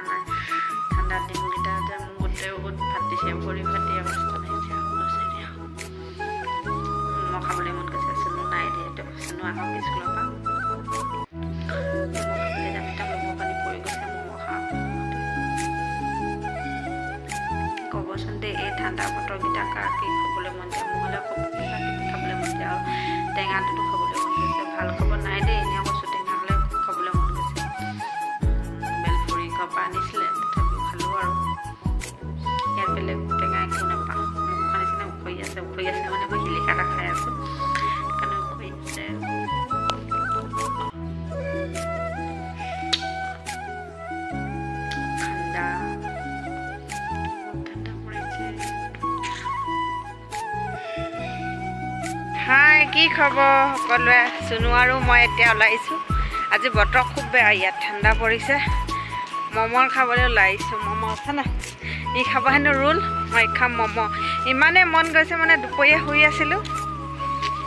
নাই ঠাণ্ডা দিনকেইটা যে মোৰ গোটেই বহুত ফাটিছে ভৰি ফাটি অৱস্থা নাইকিয়া হৈ গৈছে এতিয়া ম'ম' খাবলৈ মন গৈছে চুনু নাই দিয়ে চুনু আহক স্কুলৰ পৰা ম'ম' খাবলৈ যাম এতিয়া ম'ম' পানী পৰি গৈছে ম'ম' খাওঁ ক'বচোন দেই এই ঠাণ্ডা বতৰকেইটা কাৰ কি খাবলৈ মন যায় মোৰ হ'লে খাবলৈ মন যায় আৰু টেঙাটোতো খাবলৈ মন গৈছে ভাল খবৰ নাই দেই এনেই কৈছোঁ টেঙা হ'লে খাবলৈ মন গৈছে বেলফুৰি ঘৰপা আনিছিলে তথাপিও খালোঁ আৰু ইয়াত বেলেগ টেঙা একো নাপাওঁ মুখখন নিচিনা উখৰি আছে মানে মই শিলিখা এটা খাই আছোঁ সেইকাৰণে উখৰি আছে ঠাণ্ডা পৰিছে হাই কি খবৰ সকলোৱে চুনু আৰু মই এতিয়া ওলাইছোঁ আজি বতৰ খুব বেয়া ইয়াত ঠাণ্ডা পৰিছে ম'ম' খাবলৈ ওলাইছোঁ ম'ম' আছে না ই খাব হেনো ৰোল মই খাম ম'ম' ইমানেই মন গৈছে মানে দুপৰীয়া শুই আছিলোঁ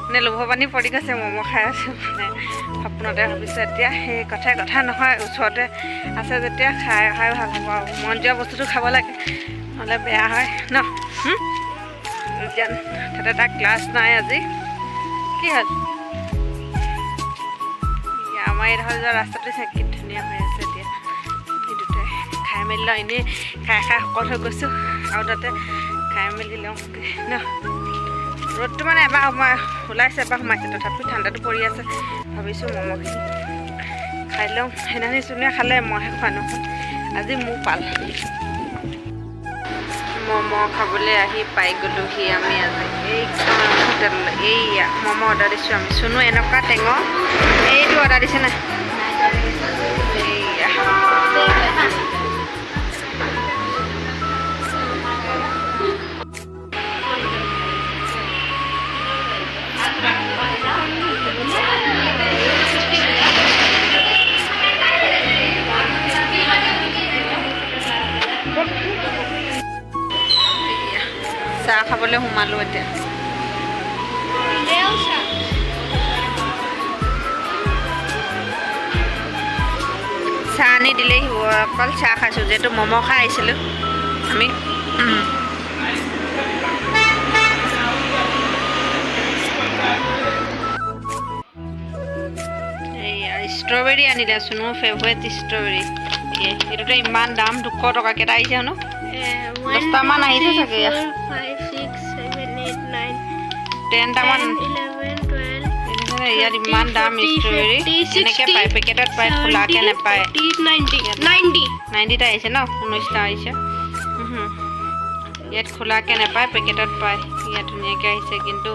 মানে লোভ পানী পৰি গৈছে ম'ম' খাই আছোঁ মানে সপোনতে ভাবিছোঁ এতিয়া সেই কথা নহয় ওচৰতে আছে যেতিয়া খাই ভাল হ'ব আৰু মন যোৱা বস্তুটো খাব লাগে নহ'লে বেয়া হয় ন এতিয়া তাতে তাৰ ক্লাছ নাই আজি কি হ'ল আমাৰ এইডোখৰ যোৱা ৰাস্তাটো কি ধুনীয়া হৈ আছে এতিয়া এই দুটাই খাই মেলি লওঁ এনেই খাই শকত হৈ গৈছোঁ আৰু তাতে খাই মেলি লওঁগৈ ন ৰ'দটো মানে এবাৰ ওলাইছে এবাৰ সোমাইছে তথাপিও ঠাণ্ডাটো পৰি আছে ভাবিছোঁ ম'ম'খিনি খাই লওঁ সেইদিনাখনি চুনুৱে খালে মইহে খোৱা নহয় আজি মোৰ পাল ম'ম' খাবলৈ আহি পাই গ'লোহি আমি আজি এইখন হোটেললৈ এইয়া ম'ম' অৰ্ডাৰ দিছোঁ আমি চুনু এনেকুৱা টেঙৰ এইটো অৰ্ডাৰ দিছে না এইয়া চাহ খাবলৈ সোমালোঁ এতিয়া চাহ আনি দিলেই অকল চাহ খাইছোঁ যিহেতু ম'ম' খাই আহিছিলোঁ আমি এইয়া ষ্ট্ৰবেৰী আনিলে চুনুৰ ফেভৰেট ষ্ট্ৰবেৰী এইটোতো ইমান দাম 200 টকা কেইটা আহিছে হেনো 10টামান আহিছে চাগে 10টামান ইয়াত ইমান দাম ষ্ট্ৰবেৰী এনেকৈ পায় পেকেটত পায় খোলাকৈ নাপায় 90টা আহিছে ন 19টা আহিছে ইয়াত খোলাকৈ নাপায় পেকেটত পায় ইয়াত ধুনীয়াকৈ আহিছে কিন্তু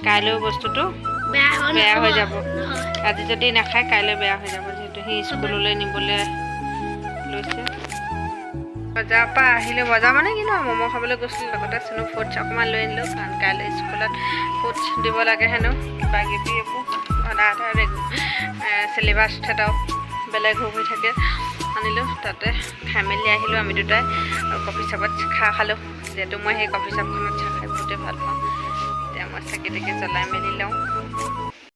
কাইলৈ বস্তুটো বেয়া হৈ যাব আজি যদি নাখায় কাইলৈ বেয়া হৈ যাব যিহেতু সি স্কুললৈ নিবলৈ লৈছে বজাৰৰ পৰা আহিলে বজাৰ মানে কি নহয় ম'ম' খাবলৈ গৈছিলোঁ লগতে চুনু ফুডছ অকণমান লৈ আনিলোঁ কাৰণ কাইলৈ স্কুলত ফুডছ দিব লাগে হেনো কিবা কিবি এইবোৰ আধা চিলেবাছ এটাও বেলেগ হৈ থাকে আনিলোঁ তাতে খাই মেলি আহিলোঁ আমি দুটাই আৰু কফি শ্বপত চাহ খালোঁ যিহেতু মই সেই কফি শ্বপখনত চাহ খাই বহুতেই ভাল পাওঁ এতিয়া মই চাকি তাকি জ্বলাই মেলি লওঁ